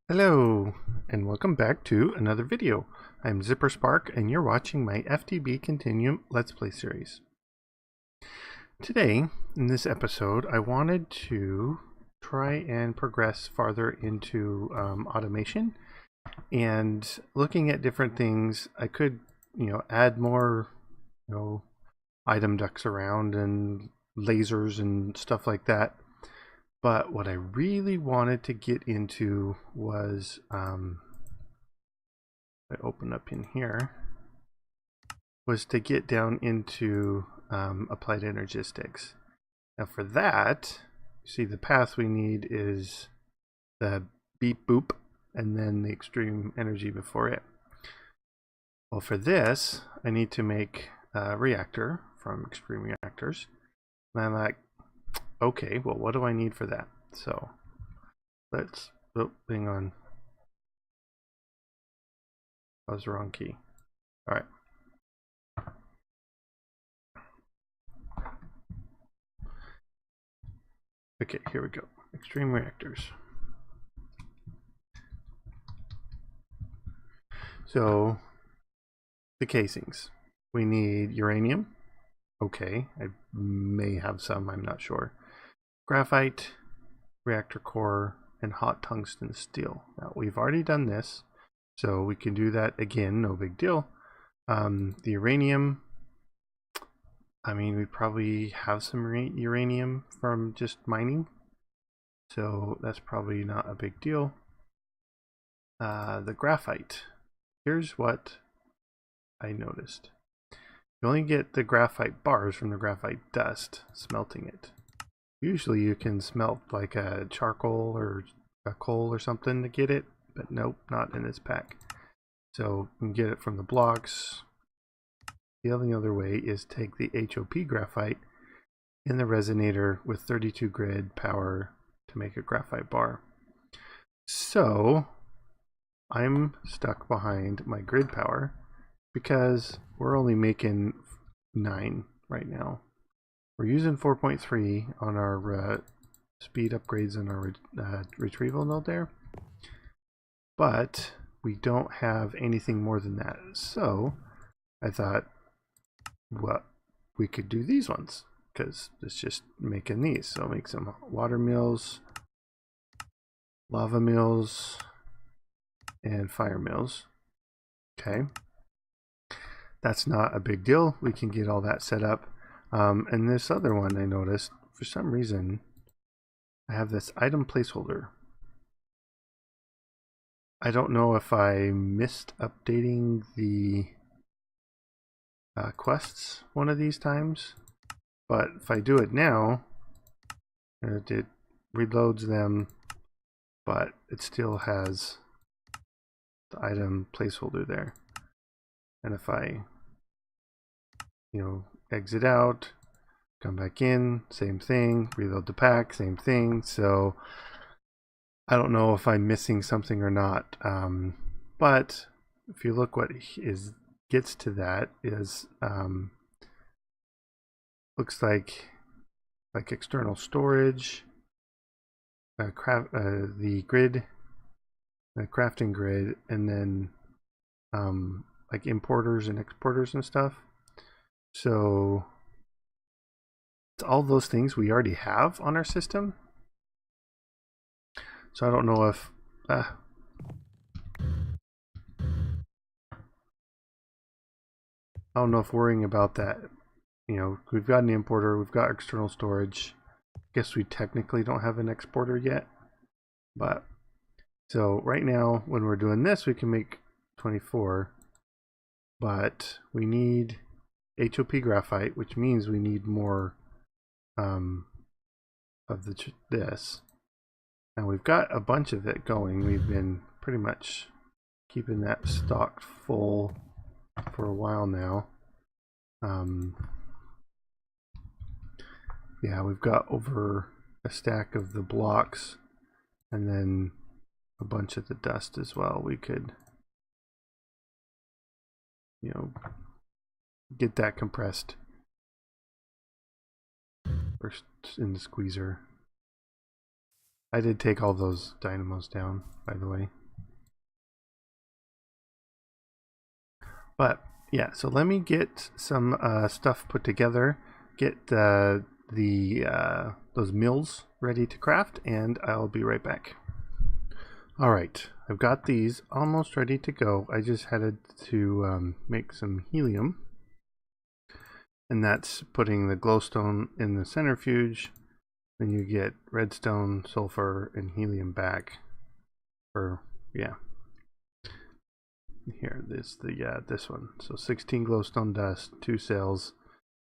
Hello, and welcome back to another video. I'm ZpprSprk, and you're watching my FTB Continuum Let's Play series. Today, in this episode, I wanted to try and progress farther into automation, and looking at different things. I could, add more, item ducts around and lasers and stuff like that. But what I really wanted to get into was, I open up in here, was to get down into applied energistics. Now for that, you see the path we need is the beep boop and then the extreme energy before it. Well, for this, I need to make a reactor from Extreme Reactors. And I'm like, okay, well, what do I need for that? So let's, hang on. That was the wrong key. All right. Okay, here we go. Extreme reactors. So the casings. We need uranium. Okay, I may have some, I'm not sure. Graphite, reactor core, and hot tungsten steel. Now we've already done this, so we can do that again, no big deal. The uranium, I mean, we probably have some uranium from just mining, so that's probably not a big deal. The graphite, here's what I noticed. You only get the graphite bars from the graphite dust, smelting it. Usually you can smelt like a charcoal or a coal or something to get it, but nope, not in this pack. So you can get it from the blocks. The only other way is take the HOP graphite in the resonator with 32 grid power to make a graphite bar. So I'm stuck behind my grid power because we're only making 9 right now. We're using 4.3 on our speed upgrades on our retrieval node there, but we don't have anything more than that. So I thought, well, we could do these ones because it's just making these. So make some water mills, lava mills, and fire mills. Okay, that's not a big deal. We can get all that set up. And this other one I noticed, for some reason, I have this item placeholder. I don't know if I missed updating the quests one of these times, but if I do it now, it reloads them, but it still has the item placeholder there. And if I, exit out, come back in, same thing, reload the pack, same thing. So I don't know if I'm missing something or not, but if you look what gets to that is looks like external storage, the grid, the crafting grid, and then like importers and exporters and stuff. So all those things we already have on our system. So I don't know if I don't know if worrying about that. We've got an importer, we've got external storage. Guess we technically don't have an exporter yet. But so right now when we're doing this, we can make 24, but we need HOP graphite, which means we need more of this. And we've got a bunch of it going. We've been pretty much keeping that stocked full for a while now. Yeah, we've got over a stack of the blocks and then a bunch of the dust as well. We could, get that compressed first in the squeezer. I did take all those dynamos down, by the way. But yeah, so let me get some stuff put together, get those mills ready to craft, and I'll be right back. Alright, I've got these almost ready to go. I just had to make some helium, and that's putting the glowstone in the centrifuge. Then you get redstone, sulfur, and helium back. Or yeah, here this one. So 16 glowstone dust, 2 cells,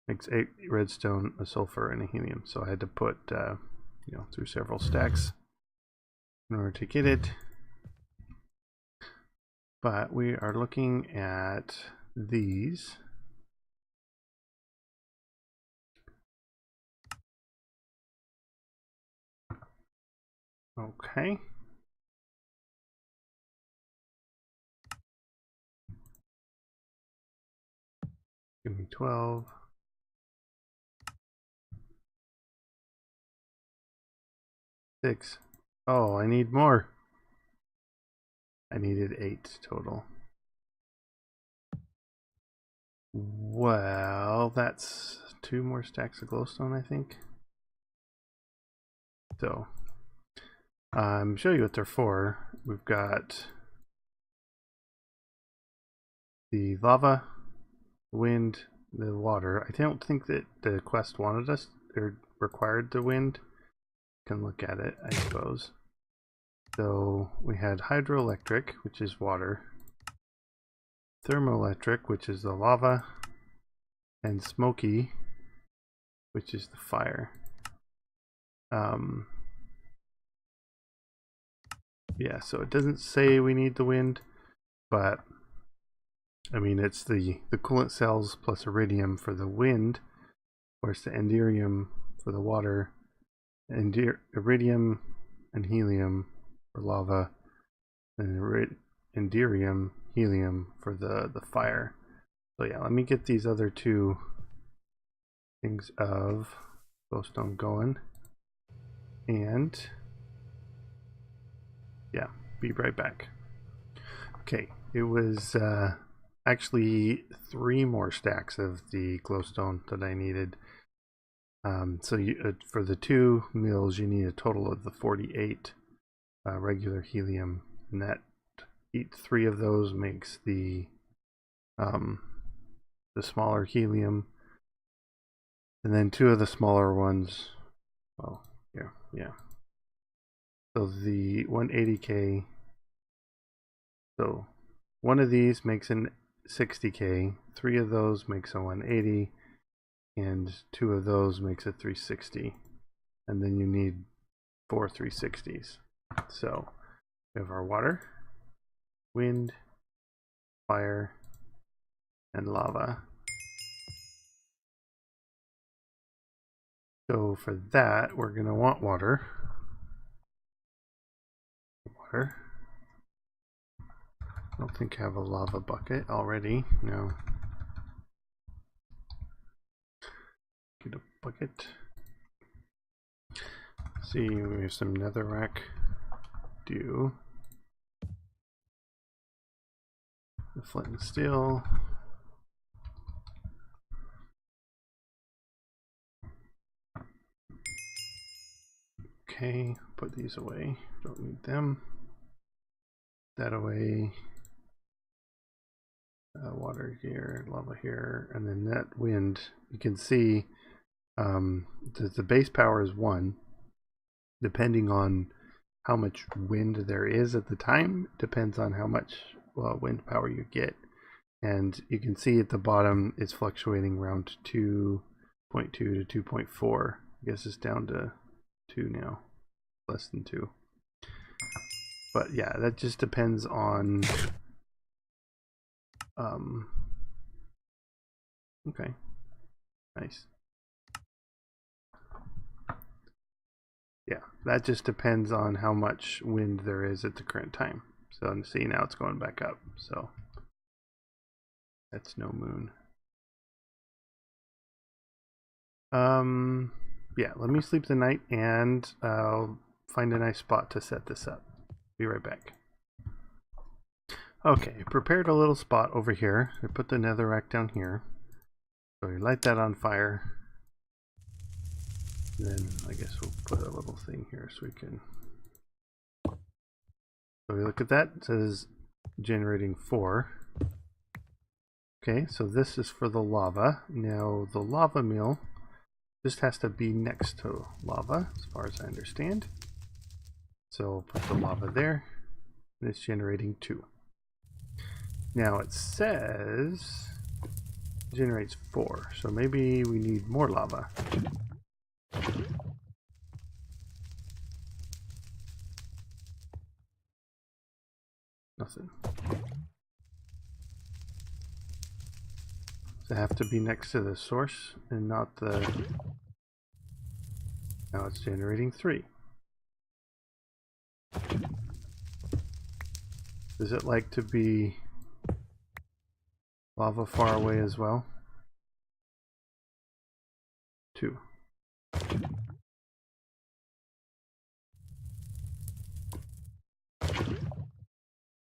makes 8 redstone, a sulfur, and a helium. So I had to put through several stacks in order to get it. But we are looking at these. Okay. Give me 12. 6. Oh, I need more. I needed 8 total. Well, that's 2 more stacks of glowstone, I think. So, show you what they're for. We've got the lava, wind, the water. I don't think that the quest wanted us or required the wind. Can look at it, I suppose. So we had hydroelectric, which is water, thermoelectric, which is the lava, and smoky, which is the fire. Yeah, so it doesn't say we need the wind, but I mean it's the coolant cells plus iridium for the wind, or it's the enderium for the water, iridium and helium for lava, and enderium, helium for the fire. So yeah, let me get these other 2 things of glowstone going, and yeah, be right back. Okay, it was actually 3 more stacks of the glowstone that I needed. So for the 2 mills, you need a total of the 48 regular helium, and that 3 of those makes the smaller helium, and then 2 of the smaller ones. Oh, yeah. So the 180K. So 1 of these makes an 60K. 3 of those makes a 180, and 2 of those makes a 360. And then you need 4 360s. So we have our water, wind, fire, and lava. So for that, we're going to want water. I don't think I have a lava bucket already. No. Get a bucket. See, we have some netherrack. Do the flint and steel. Okay, put these away. Don't need them. That away. Water here, lava here, and then that wind. You can see the base power is 1. Depending on how much wind there is at the time, depends on how much wind power you get. And you can see at the bottom it's fluctuating around 2.2 to 2.4. I guess it's down to 2 now, less than 2. But yeah, that just depends on okay, nice. Yeah, that just depends on how much wind there is at the current time. So see, now it's going back up. So that's no moon. Yeah, let me sleep the night, and I'll find a nice spot to set this up. Be right back. Okay, prepared a little spot over here. I put the netherrack down here. So we light that on fire. Then I guess we'll put a little thing here so we can. So we look at that. It says generating 4. Okay, so this is for the lava. Now the lava mill just has to be next to lava, as far as I understand. So put the lava there, and it's generating 2. Now it says it generates 4, so maybe we need more lava. Nothing. So I have to be next to the source and not the... Now it's generating 3. Does it like to be lava far away as well? 2.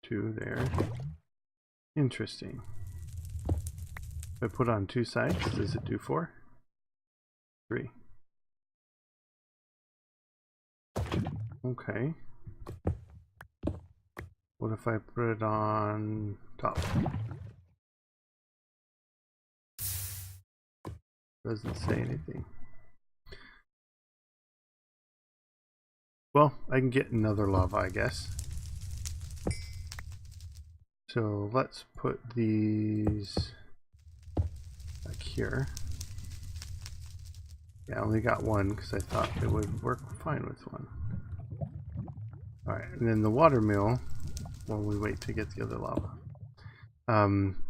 2 there. Interesting. If I put on 2 sides, does it do 4? 3. Okay. What if I put it on top? Doesn't say anything. Well, I can get another lava, I guess. So let's put these back here. Yeah, I only got one because I thought it would work fine with one. Alright, and then the water mill, while we wait to get the other lava.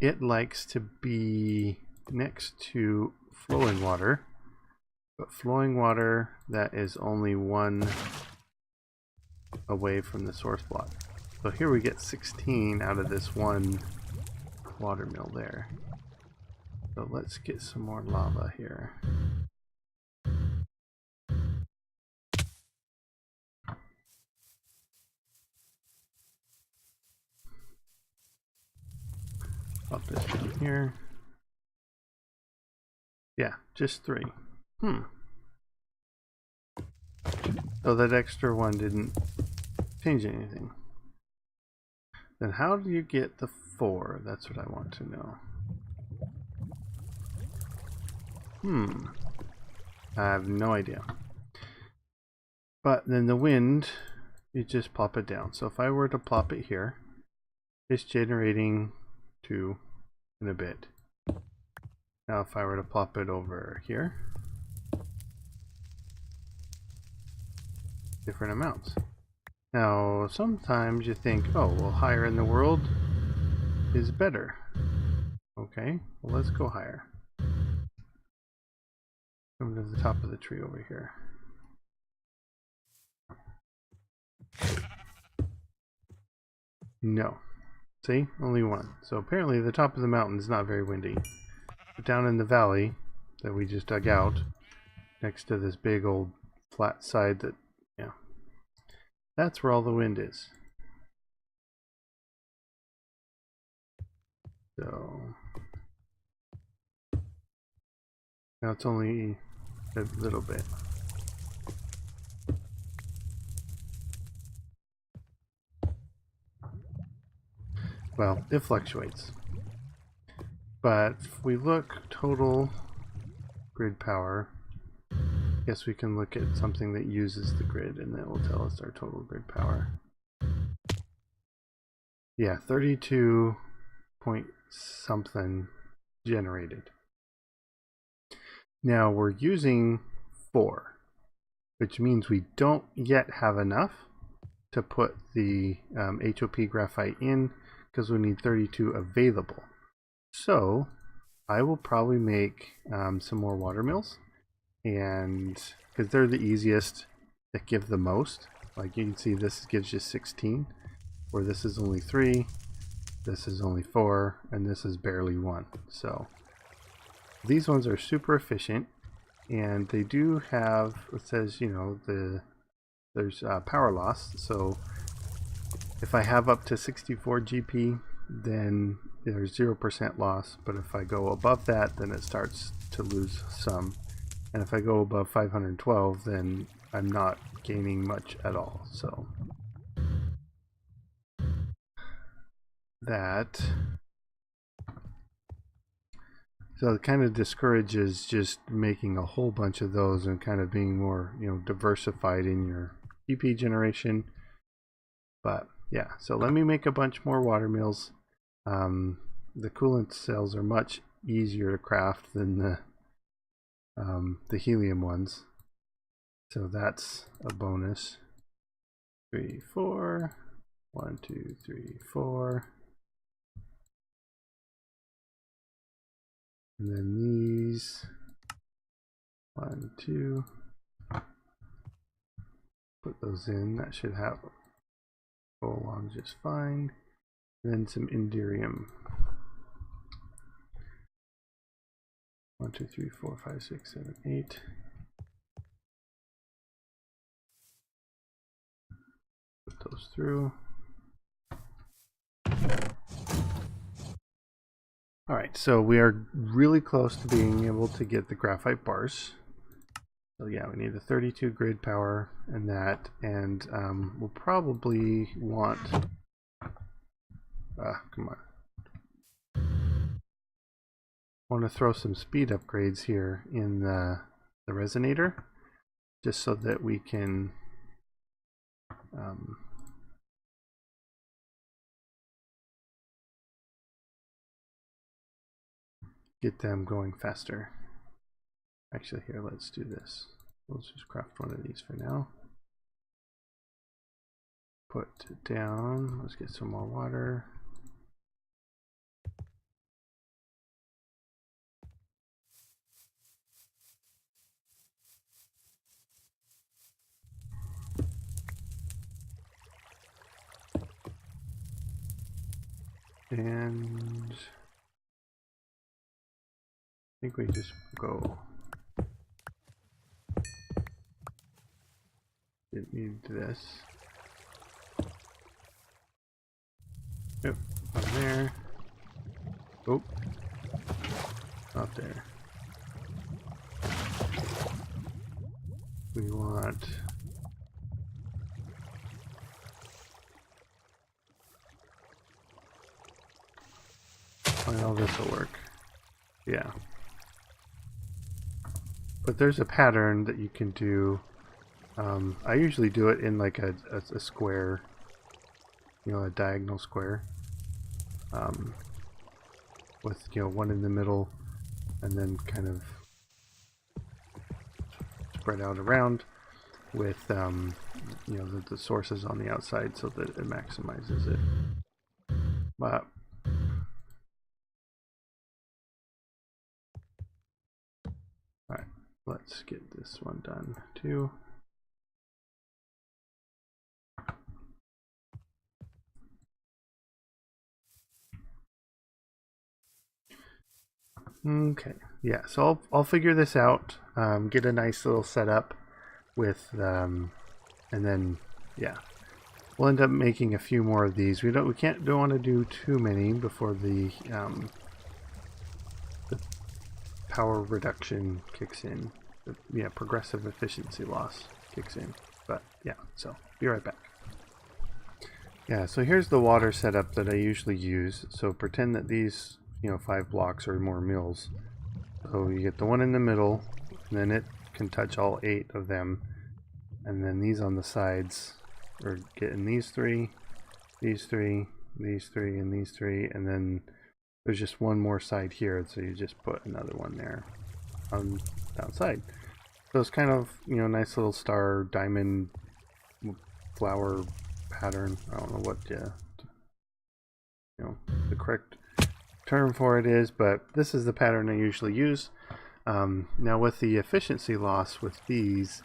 It likes to be next to flowing water, but flowing water that is only 1 away from the source block. So here we get 16 out of this 1 water mill there. So let's get some more lava here. Pop this down here. Yeah, just 3. So that extra one didn't change anything. Then how do you get the 4? That's what I want to know. I have no idea. But then the wind, you just plop it down. So if I were to plop it here, it's generating 2 in a bit. Now if I were to plop it over here, different amounts. Now sometimes you think, oh well, higher in the world is better. Okay, well let's go higher. Come to the top of the tree over here. No. See? Only 1. So apparently the top of the mountain is not very windy. But down in the valley that we just dug out, next to this big old flat side that, yeah, that's where all the wind is. So now it's only a little bit. Well, it fluctuates. But if we look total grid power, I guess we can look at something that uses the grid and that will tell us our total grid power. Yeah, 32 point something generated. Now we're using 4, which means we don't yet have enough to put the HOP graphite in, because we need 32 available. So I will probably make some more water mills, and because they're the easiest that give the most. Like you can see, this gives you 16, where this is only 3, this is only 4, and this is barely 1. So these ones are super efficient, and they do have, it says, you know, the there's power loss. So if I have up to 64 GP, then there's 0% loss. But if I go above that, then it starts to lose some. And if I go above 512, then I'm not gaining much at all. So that it kind of discourages just making a whole bunch of those and kind of being more, diversified in your GP generation. But yeah, so let me make a bunch more water mills. The coolant cells are much easier to craft than the helium ones, so that's a bonus. 3, 4, 1, 2, 3, 4, and then these 1, 2. Put those in. That should go along just fine. And then some Indirium. 1, 2, 3, 4, 5, 6, 7, 8. Put those through. Alright, so we are really close to being able to get the graphite bars. So yeah, we need the 32 grid power and that, and we'll probably want... come on. I want to throw some speed upgrades here in the resonator, just so that we can get them going faster. Actually, here, let's do this. Let's just craft one of these for now. Put it down. Let's get some more water. And I think we just go. Didn't need this. Yep, on there. Oh, not there. We want well, this will work. Yeah. But there's a pattern that you can do. I usually do it in like a square, a diagonal square, with one in the middle, and then kind of spread out around with the sources on the outside so that it maximizes it. But alright, let's get this one done too. Okay, yeah, so I'll figure this out, get a nice little setup with, and then, yeah, we'll end up making a few more of these. We don't want to do too many before the power reduction kicks in. Yeah, progressive efficiency loss kicks in. But yeah, so be right back. Yeah, so here's the water setup that I usually use. So pretend that these 5 blocks or more mills. So you get the one in the middle, and then it can touch all 8 of them, and then these on the sides are getting these 3, these 3, these 3, and these 3, and then there's just one more side here, so you just put another one there on the outside. So it's kind of nice little star diamond flower pattern. I don't know what the correct term for it is, but this is the pattern I usually use. Now with the efficiency loss with these,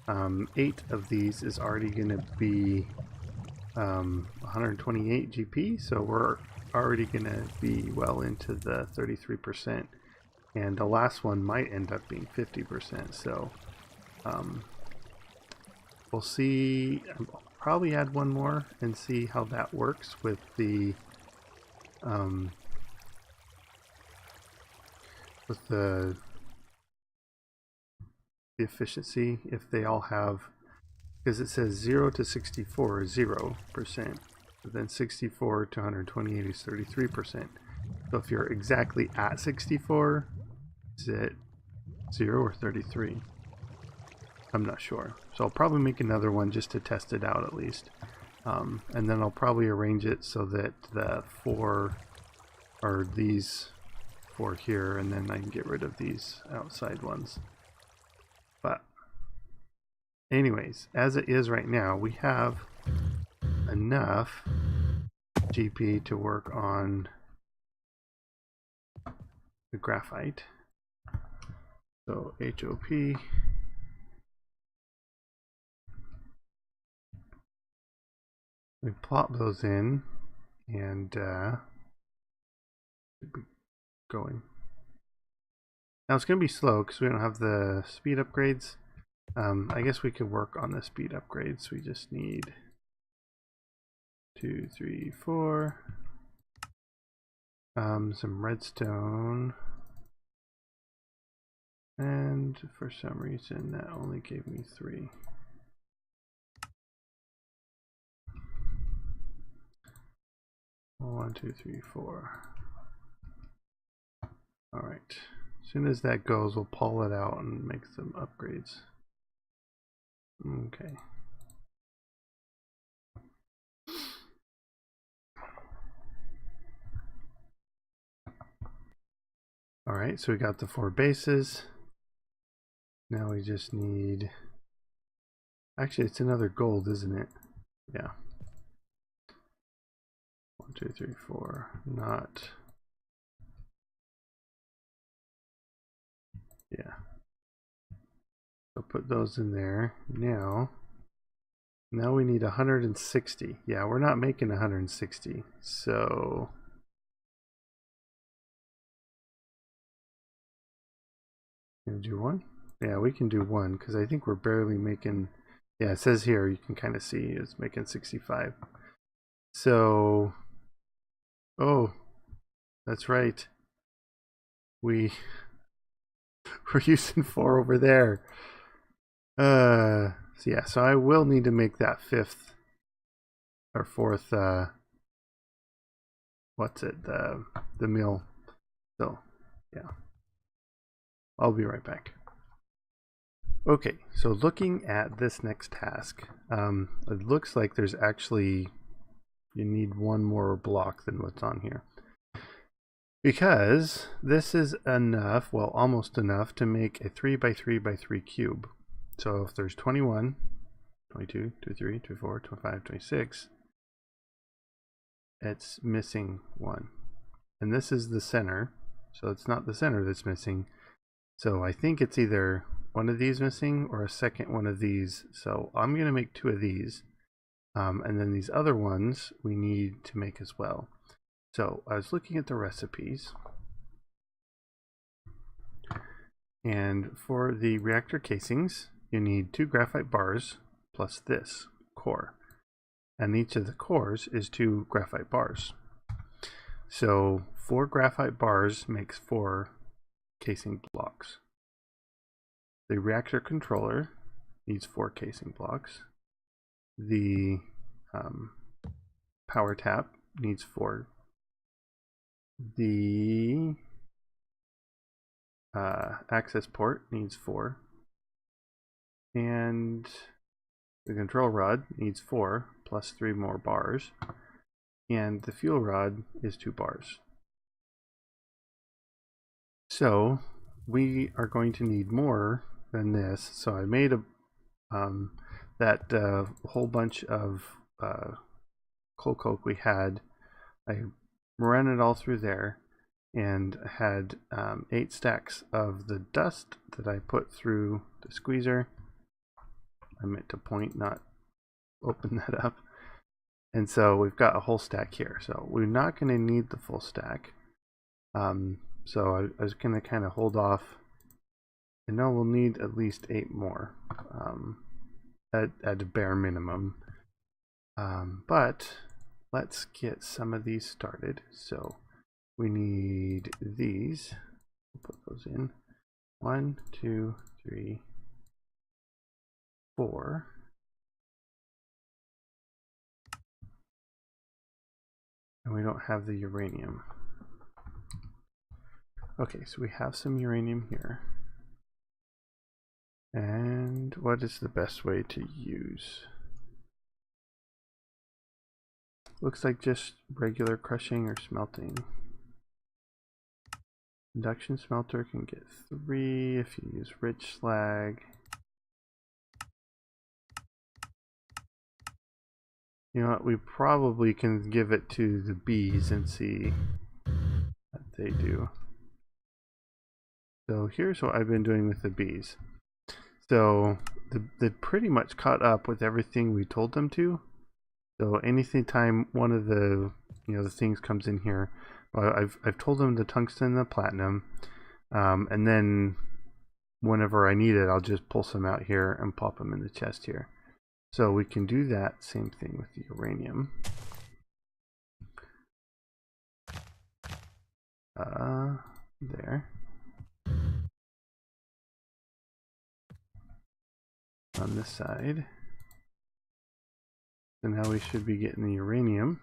8 of these is already going to be 128 GP, so we're already going to be well into the 33%, and the last one might end up being 50%, so we'll see. I'll probably add one more and see how that works with the efficiency, if they all have, because it says 0 to 64 is 0%, but then 64 to 128 is 33%. So if you're exactly at 64, is it 0 or 33? I'm not sure. So I'll probably make another one just to test it out at least. And then I'll probably arrange it so that the 4 are these 4 here, and then I can get rid of these outside ones. But anyways, as it is right now, we have enough GP to work on the graphite. So HOP. We plop those in and should be going. Now it's going to be slow because we don't have the speed upgrades. I guess we could work on the speed upgrades. We just need 2, 3, 4. Some redstone. And for some reason that only gave me 3. One, 2, 3, 4. Alright. As soon as that goes, we'll pull it out and make some upgrades. Okay. Alright, so we got the 4 bases. Now we just need... Actually, it's another gold, isn't it? Yeah. 1, 2, 3, 4. Not... Yeah. So put those in there. Now we need 160. Yeah, we're not making 160. So can we do 1? Yeah, we can do 1 because I think we're barely making. Yeah, it says here, you can kind of see it's making 65. So, oh, that's right. We're using 4 over there. So yeah, so I will need to make that 5th or 4th, what's it, the mill. So yeah, I'll be right back. Okay, so looking at this next task, it looks like there's actually, you need 1 more block than what's on here. Because this is enough, well, almost enough to make a 3 by 3 by 3 cube. So if there's 21, 22, 23, 24, 25, 26, it's missing 1. And this is the center, so it's not the center that's missing. So I think it's either one of these missing or a second one of these. So I'm going to make 2 of these. And then these other ones we need to make as well. So I was looking at the recipes. And for the reactor casings, you need 2 graphite bars plus this core. And each of the cores is 2 graphite bars. So 4 graphite bars makes 4 casing blocks. The reactor controller needs 4 casing blocks. The power tap needs 4. The access port needs 4. And the control rod needs 4 plus 3 more bars. And the fuel rod is 2 bars. So we are going to need more than this. So I made a that whole bunch of coal coke we had. I ran it all through there and had 8 stacks of the dust that I put through the squeezer. I meant to point, not open that up. And so we've got a whole stack here. So we're not going to need the full stack. So I was going to kind of hold off. I know we'll need at least 8 more. at a bare minimum. But let's get some of these started. So we need these. We'll put those in. 1, 2, 3, 4. And we don't have the uranium. Okay, so we have some uranium here. And what is the best way to use? Looks like just regular crushing or smelting. Induction smelter can get 3 if you use rich slag. You know what, we probably can give it to the bees and see what they do. So here's what I've been doing with the bees. So they pretty much caught up with everything we told them to. So anytime one of the the things comes in here, I've told them the tungsten and the platinum, and then whenever I need it, I'll just pull some out here and pop them in the chest here. So we can do that same thing with the uranium. There. On this side. So now we should be getting the uranium.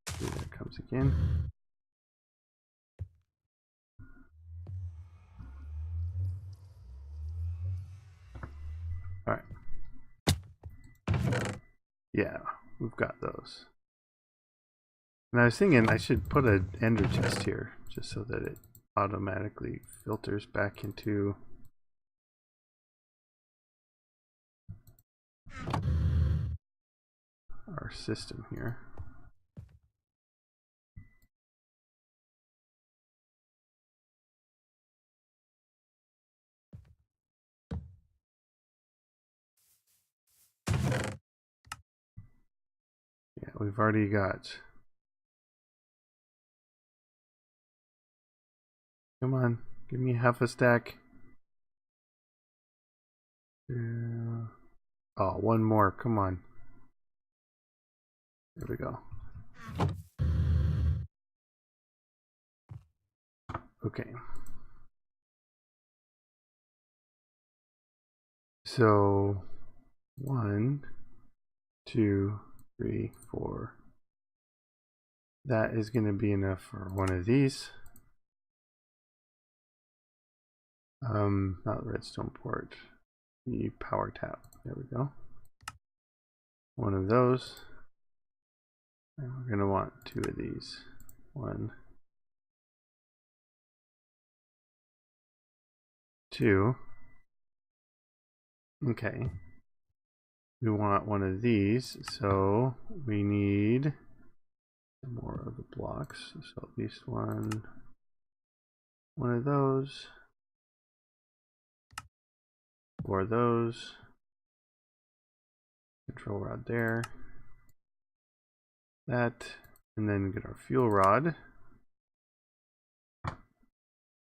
See, there it comes again. Alright. Yeah, we've got those. And I was thinking I should put an ender chest here, just so that it automatically filters back into our system here. Yeah, we've already got. Come on, give me half a stack. Oh, one more, come on. There we go. Okay. So 1, 2, 3, 4. That is going to be enough for one of these. Not redstone port. The power tap. There we go. One of those. And we're going to want 2 of these. 1, 2. Okay. We want one of these, so we need more of the blocks. So at least one of those, 4 of those. Control rod there. That, and then get our fuel rod.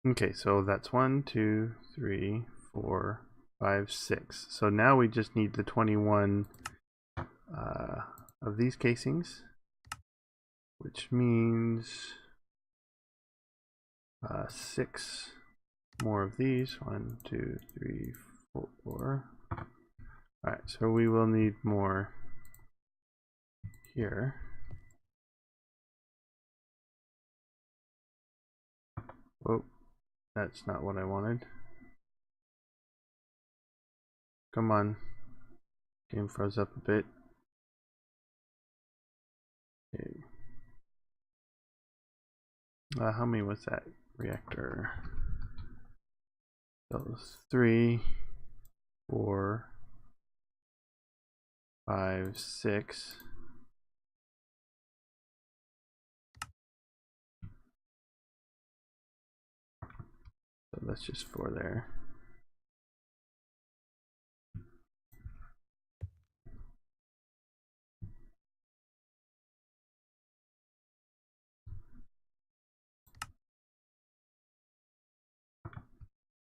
Okay, so that's 1, 2, 3, 4, 5, 6. So now we just need the 21 of these casings, which means 6 more of these. 1, 2, 3, 4. Alright, so we will need more here. Oh, that's not what I wanted. Come on. Game froze up a bit. Okay. How many was that reactor? That was 3, 4, 5, 6. So that's just 4 there.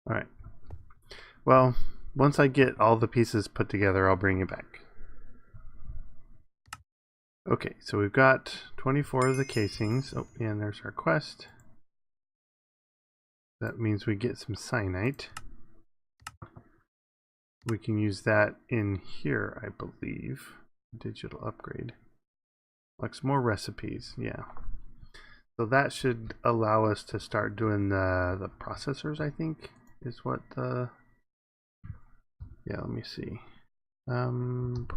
All right. Well, once I get all the pieces put together, I'll bring it back. Okay, so we've got 24 of the casings. Oh, and there's our quest. That means we get some cyanite. We can use that in here, I believe. Digital upgrade. Looks more recipes, yeah. So that should allow us to start doing the processors, I think, is what the... Yeah, let me see. Processors.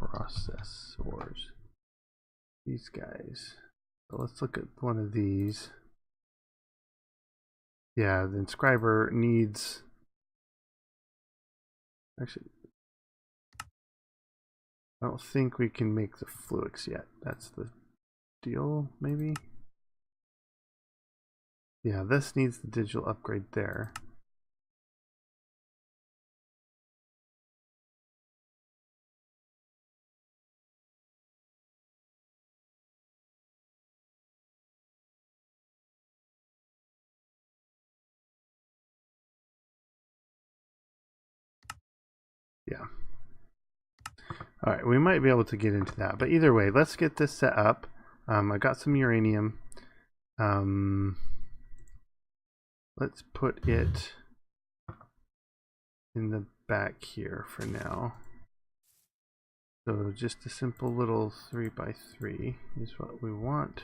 These guys. So let's look at one of these. Yeah, the inscriber needs... Actually, I don't think we can make the fluix yet. That's the deal, maybe? Yeah, this needs the digital upgrade there. Yeah. All right, we might be able to get into that, but either way, let's get this set up. I got some uranium. Let's put it in the back here for now. So just a simple little 3x3 is what we want.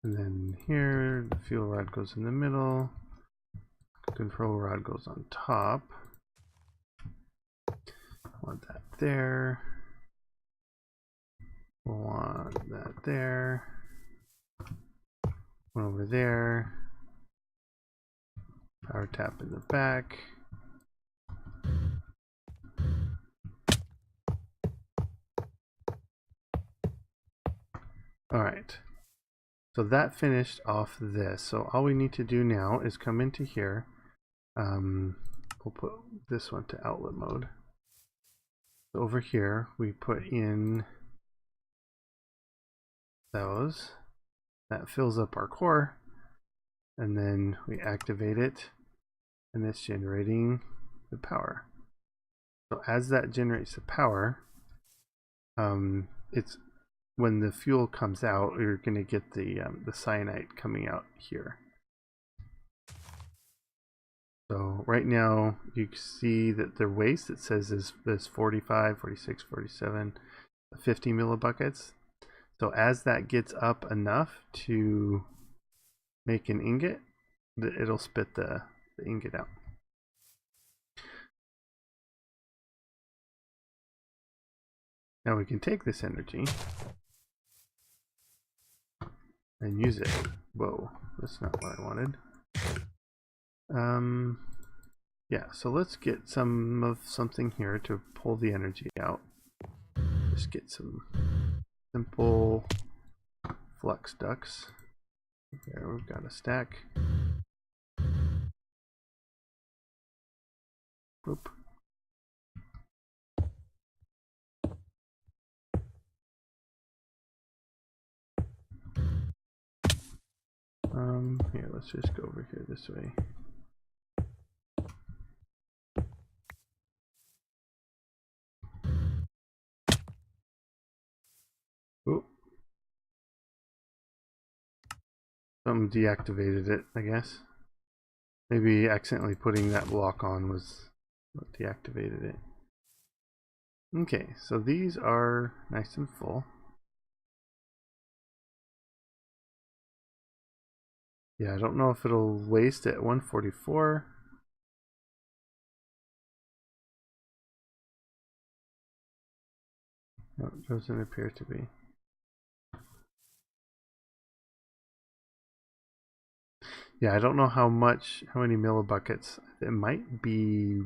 And then here, the fuel rod goes in the middle. Control rod goes on top. Want that there. We'll want that there. One over there. Power tap in the back. All right. So that finished off this. So all we need to do now is come into here. We'll put this one to outlet mode. So over here, we put in those. That fills up our core. And then we activate it. And it's generating the power. So as that generates the power, it's when the fuel comes out, you're going to get the cyanite coming out here. So right now you see that the waste, it says is 45, 46, 47, 50 millibuckets. So as that gets up enough to make an ingot, it'll spit the ingot out. Now we can take this energy and use it. Whoa, that's not what I wanted. Yeah, so let's get some of something here to pull the energy out. Just get some simple flux ducts. There, we've got a stack. Boop. Here, let's just go over here this way. Oop. Something deactivated it, I guess. Maybe accidentally putting that block on was what deactivated it. Okay, so these are nice and full. Yeah, I don't know if it'll waste at 144. No, it doesn't appear to be. Yeah, I don't know how many millibuckets. It might be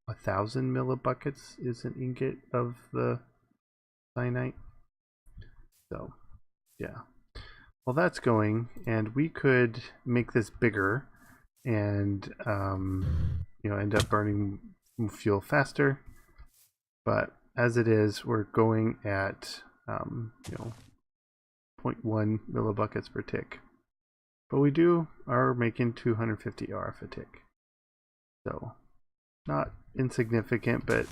1,000 millibuckets is an ingot of the cyanite. So, yeah. Well, that's going, and we could make this bigger and you know, end up burning fuel faster. But as it is, we're going at you know, 0.1 millibuckets per tick. But we are making 250 RF a tick. So not insignificant, but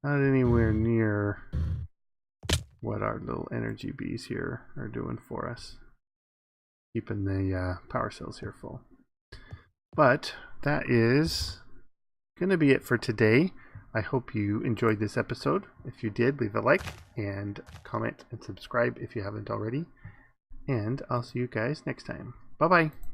not anywhere near what our little energy bees here are doing for us. Keeping the power cells here full. But that is going to be it for today. I hope you enjoyed this episode. If you did, leave a like and comment and subscribe if you haven't already. And I'll see you guys next time. Bye-bye.